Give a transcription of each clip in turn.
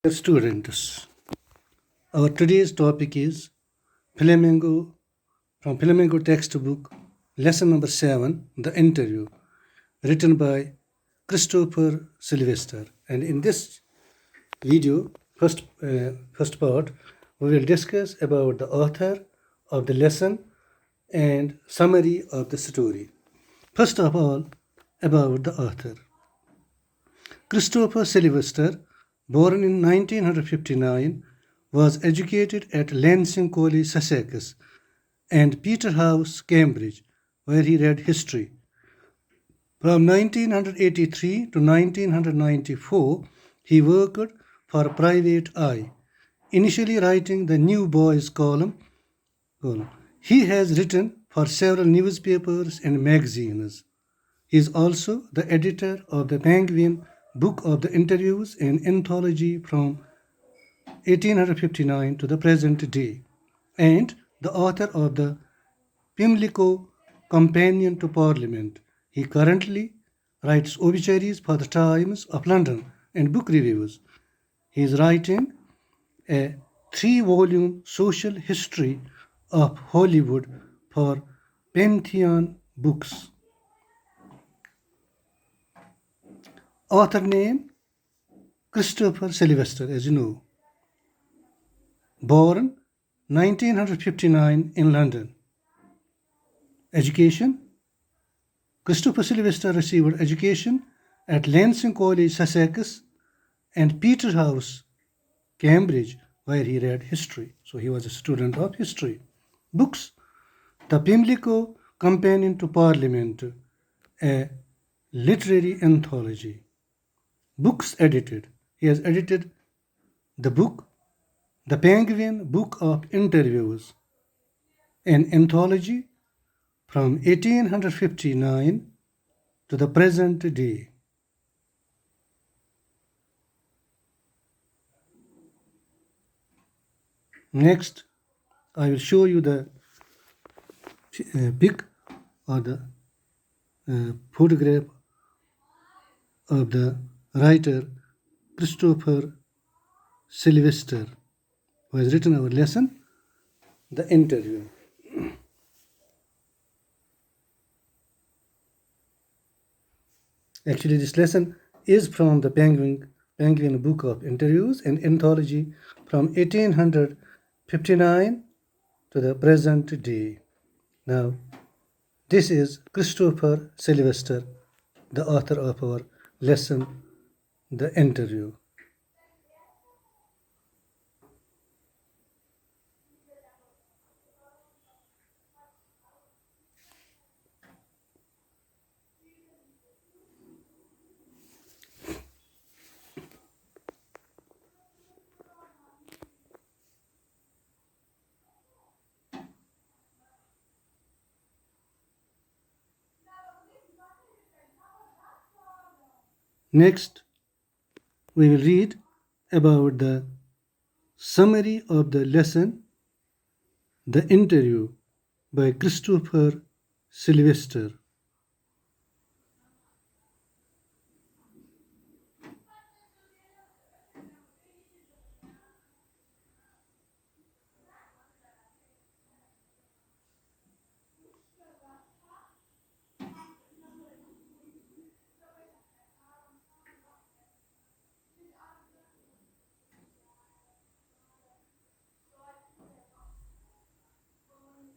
Dear students, our today's topic is Flamingo from Flamingo textbook, lesson number 7, The Interview, written by Christopher Sylvester. And in this video, first part, we will discuss about the author of the lesson and summary of the story. First of all, about the author. Christopher Sylvester, born in 1959, was educated at Lancing College, Sussex, and Peterhouse, Cambridge, where he read history. From 1983 to 1994, he worked for Private Eye, initially writing the New Boys column. He has written for several newspapers and magazines. He is also the editor of the Penguin Book of the Interviews, an anthology from 1859 to the present day, and the author of the Pimlico Companion to Parliament. He currently writes obituaries for the Times of London and book reviews. He is writing a 3-volume social history of Hollywood for Pantheon Books. Author name Christopher Sylvester, as you know. Born 1959 in London. Education. Christopher Sylvester received education at Lancing College, Sussex, and Peterhouse, Cambridge, where he read history. So he was a student of history. Books. The Pimlico Companion to Parliament, a literary anthology. Books edited. He has edited the book, The Penguin Book of Interviews, an anthology from 1859 to the present day. Next, I will show you the pic or the photograph of the writer Christopher Sylvester, who has written our lesson, The Interview. Actually, this lesson is from the Penguin Book of Interviews, an anthology from 1859 to the present day. Now, this is Christopher Sylvester, the author of our lesson, The Interview. Next, we will read about the summary of the lesson, The Interview, by Christopher Sylvester.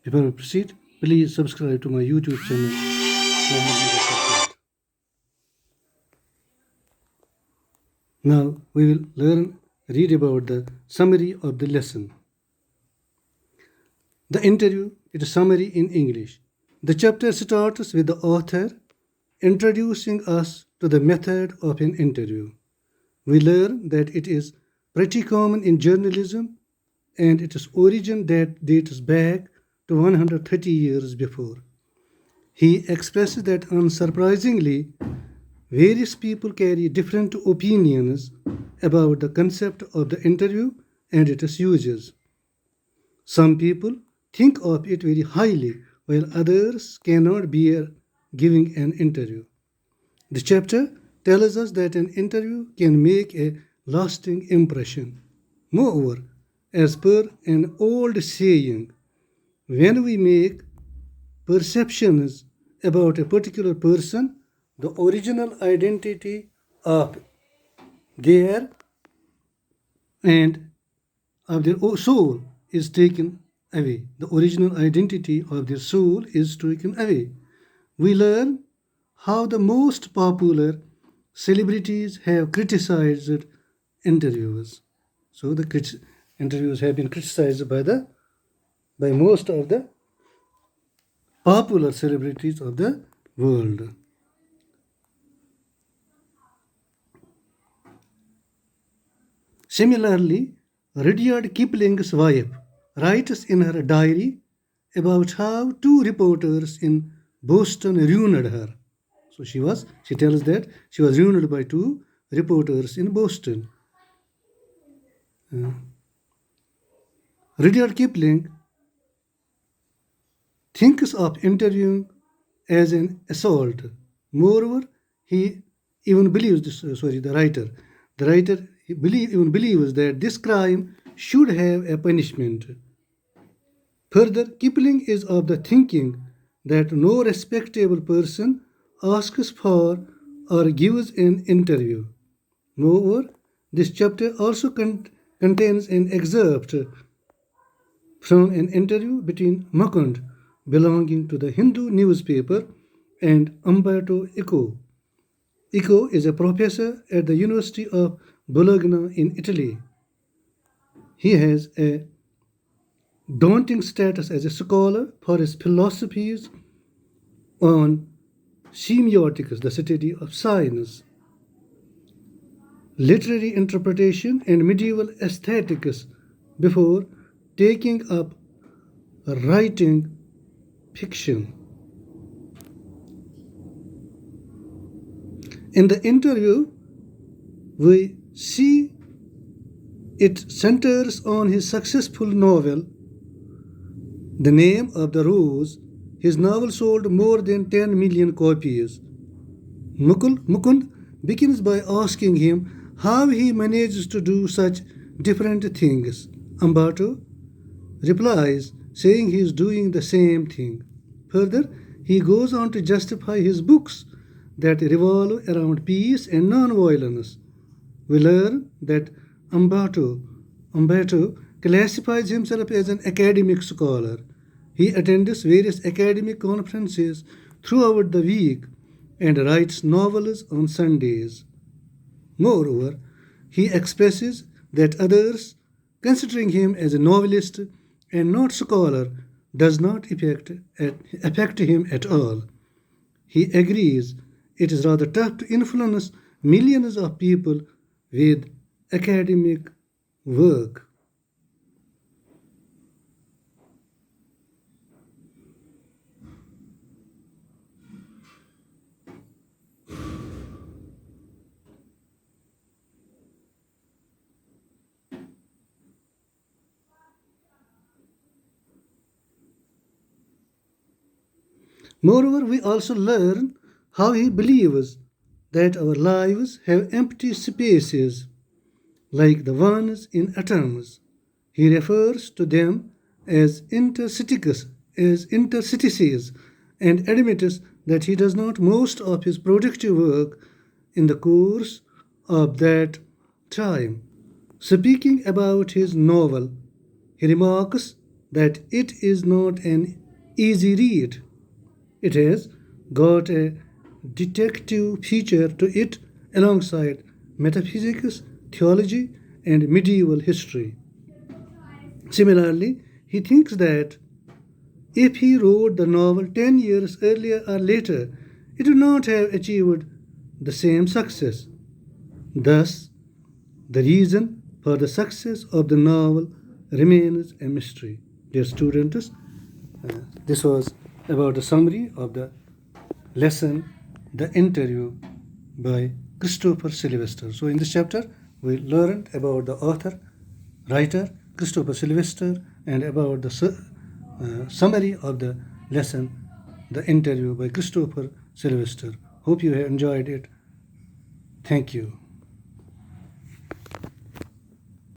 Before we proceed, please subscribe to my YouTube channel. Now we will read about the summary of the lesson. The interview is a summary in English. The chapter starts with the author introducing us to the method of an interview. We learn that it is pretty common in journalism and its origin that dates back to 130 years before. He expresses that unsurprisingly, various people carry different opinions about the concept of the interview and its uses. Some people think of it very highly, while others cannot bear giving an interview. The chapter tells us that an interview can make a lasting impression. Moreover, as per an old saying, when we make perceptions about a particular person, the original identity of their and of their soul is taken away. The original identity of their soul is taken away. We learn how the most popular celebrities have criticized interviewers. So the interviews have been criticized by most of the popular celebrities of the world. Similarly, Rudyard Kipling's wife writes in her diary about how two reporters in Boston ruined her. So she tells that she was ruined by two reporters in Boston. Rudyard Kipling thinks of interviewing as an assault. Moreover, he even believes the writer even believes that this crime should have a punishment. Further, Kipling is of the thinking that no respectable person asks for or gives an interview. Moreover, this chapter also contains an excerpt from an interview between Mukund, belonging to the Hindu newspaper, and Umberto Eco. Eco is a professor at the University of Bologna in Italy. He has a daunting status as a scholar for his philosophies on semiotics, the study of science, literary interpretation, and medieval aesthetics before taking up writing fiction. In the interview, we see it centers on his successful novel, The Name of the Rose. His novel sold more than 10 million copies. Mukund begins by asking him how he manages to do such different things. Umberto replies, saying he is doing the same thing. Further, he goes on to justify his books that revolve around peace and non-violence. We learn that Umberto classifies himself as an academic scholar. He attends various academic conferences throughout the week and writes novels on Sundays. Moreover, he expresses that others, considering him as a novelist and not scholar, does not affect him at all. He agrees it is rather tough to influence millions of people with academic work. Moreover, we also learn how he believes that our lives have empty spaces like the ones in atoms. He refers to them as interstices, and admits that he does not most of his productive work in the course of that time. Speaking about his novel, he remarks that it is not an easy read. It has got a detective feature to it alongside metaphysics, theology, and medieval history. Similarly, he thinks that if he wrote the novel 10 years earlier or later, it would not have achieved the same success. Thus, the reason for the success of the novel remains a mystery. Dear students, this was about a summary of the lesson, The Interview by Christopher Sylvester. So in this chapter, we learned about the author, writer, Christopher Sylvester, and about the summary of the lesson, The Interview by Christopher Sylvester. Hope you have enjoyed it. Thank you.